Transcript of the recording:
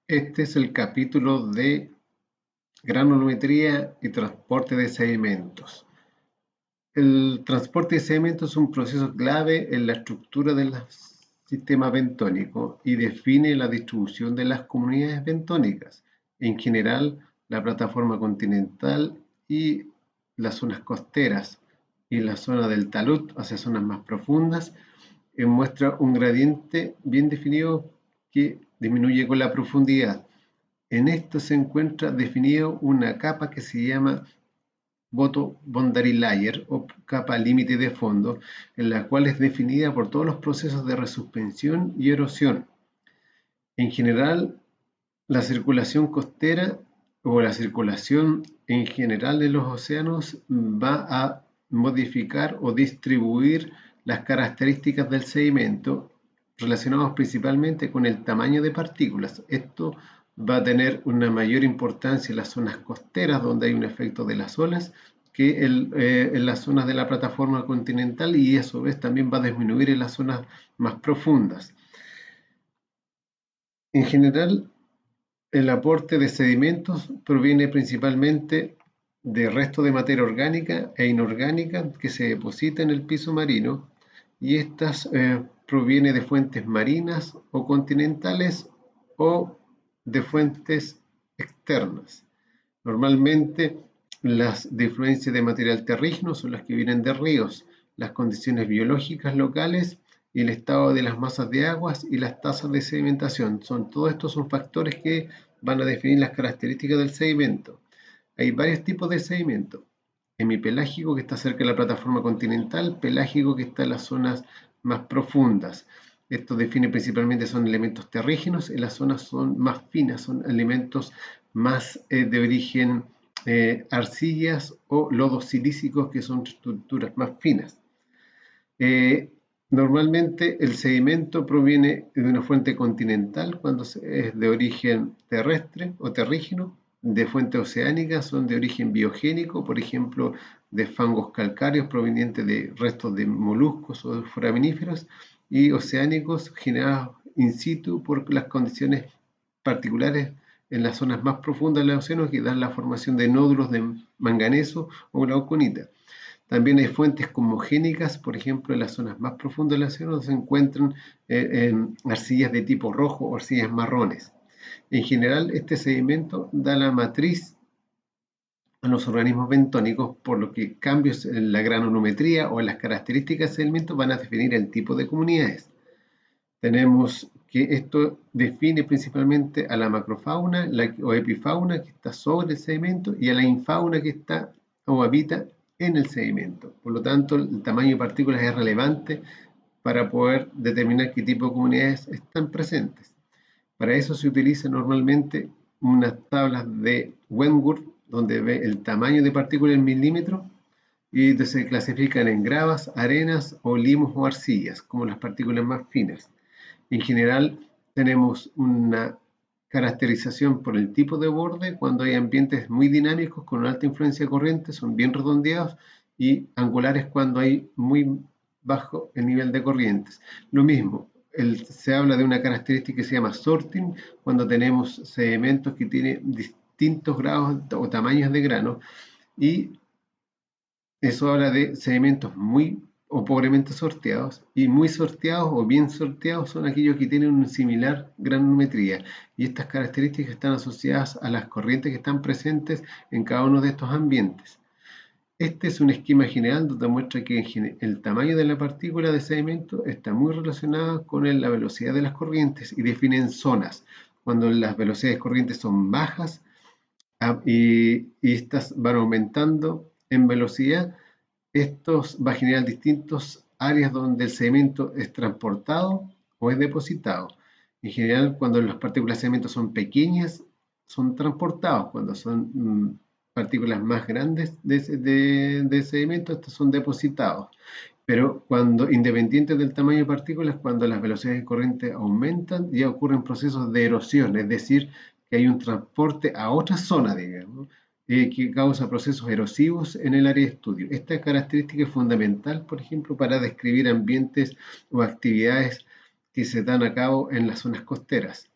Este es el capítulo de granulometría y transporte de sedimentos. El transporte de sedimentos es un proceso clave en la estructura del sistema bentónico y define la distribución de las comunidades bentónicas. En general, la plataforma continental y las zonas costeras y la zona del talud hacia zonas más profundas muestra un gradiente bien definido que disminuye con la profundidad. En esto se encuentra definido una capa que se llama boundary layer o capa límite de fondo, en la cual es definida por todos los procesos de resuspensión y erosión. En general, la circulación costera o la circulación en general de los océanos va a modificar o distribuir las características del sedimento relacionados principalmente con el tamaño de partículas. Esto va a tener una mayor importancia en las zonas costeras donde hay un efecto de las olas que en las zonas de la plataforma continental, y a su vez también va a disminuir en las zonas más profundas. En general, el aporte de sedimentos proviene principalmente de restos de materia orgánica e inorgánica que se deposita en el piso marino, y estas proviene de fuentes marinas o continentales o de fuentes externas. Normalmente las de influencia de material terrígeno son las que vienen de ríos, las condiciones biológicas locales y el estado de las masas de aguas y las tasas de sedimentación. Todos estos son factores que van a definir las características del sedimento. Hay varios tipos de sedimento: hemipelágico, que está cerca de la plataforma continental; pelágico, que está en las zonas más profundas. Esto define principalmente, son elementos terrígenos, y las zonas son más finas, son elementos más de origen arcillas o lodos silícicos, que son estructuras más finas. Normalmente el sedimento proviene de una fuente continental cuando es de origen terrestre o terrígeno; de fuentes oceánicas son de origen biogénico, por ejemplo, de fangos calcáreos provenientes de restos de moluscos o de foraminíferos; y oceánicos generados in situ por las condiciones particulares en las zonas más profundas del océano, que dan la formación de nódulos de manganeso o glauconita. También hay fuentes cosmogénicas, por ejemplo, en las zonas más profundas del océano se encuentran arcillas de tipo rojo o arcillas marrones. En general, este sedimento da la matriz a los organismos bentónicos, por lo que cambios en la granulometría o en las características del sedimento van a definir el tipo de comunidades. Tenemos que esto define principalmente a la macrofauna o epifauna, que está sobre el sedimento, y a la infauna, que está o habita en el sedimento. Por lo tanto, el tamaño de partículas es relevante para poder determinar qué tipo de comunidades están presentes. Para eso se utiliza normalmente unas tablas de Wentworth, donde ve el tamaño de partículas en milímetros, y se clasifican en gravas, arenas o limos o arcillas, como las partículas más finas. En general, tenemos una caracterización por el tipo de borde. Cuando hay ambientes muy dinámicos con una alta influencia de corriente, son bien redondeados, y angulares cuando hay muy bajo el nivel de corrientes. Lo mismo, se habla de una característica que se llama sorting, cuando tenemos sedimentos que tienen distintos grados o tamaños de grano, y eso habla de sedimentos muy o pobremente sorteados, y muy sorteados o bien sorteados son aquellos que tienen una similar granulometría, y estas características están asociadas a las corrientes que están presentes en cada uno de estos ambientes. Este es un esquema general donde muestra que el tamaño de la partícula de sedimento está muy relacionado con la velocidad de las corrientes, y definen zonas. Cuando las velocidades de corrientes son bajas y estas van aumentando en velocidad, esto va a generar distintas áreas donde el sedimento es transportado o es depositado. En general, cuando las partículas de sedimento son pequeñas, son transportados. Cuando son partículas más grandes de sedimento, estos son depositados. Pero independientes del tamaño de partículas, cuando las velocidades de corriente aumentan, ya ocurren procesos de erosión, es decir, que hay un transporte a otra zona, digamos, que causa procesos erosivos en el área de estudio. Esta característica es fundamental, por ejemplo, para describir ambientes o actividades que se dan a cabo en las zonas costeras.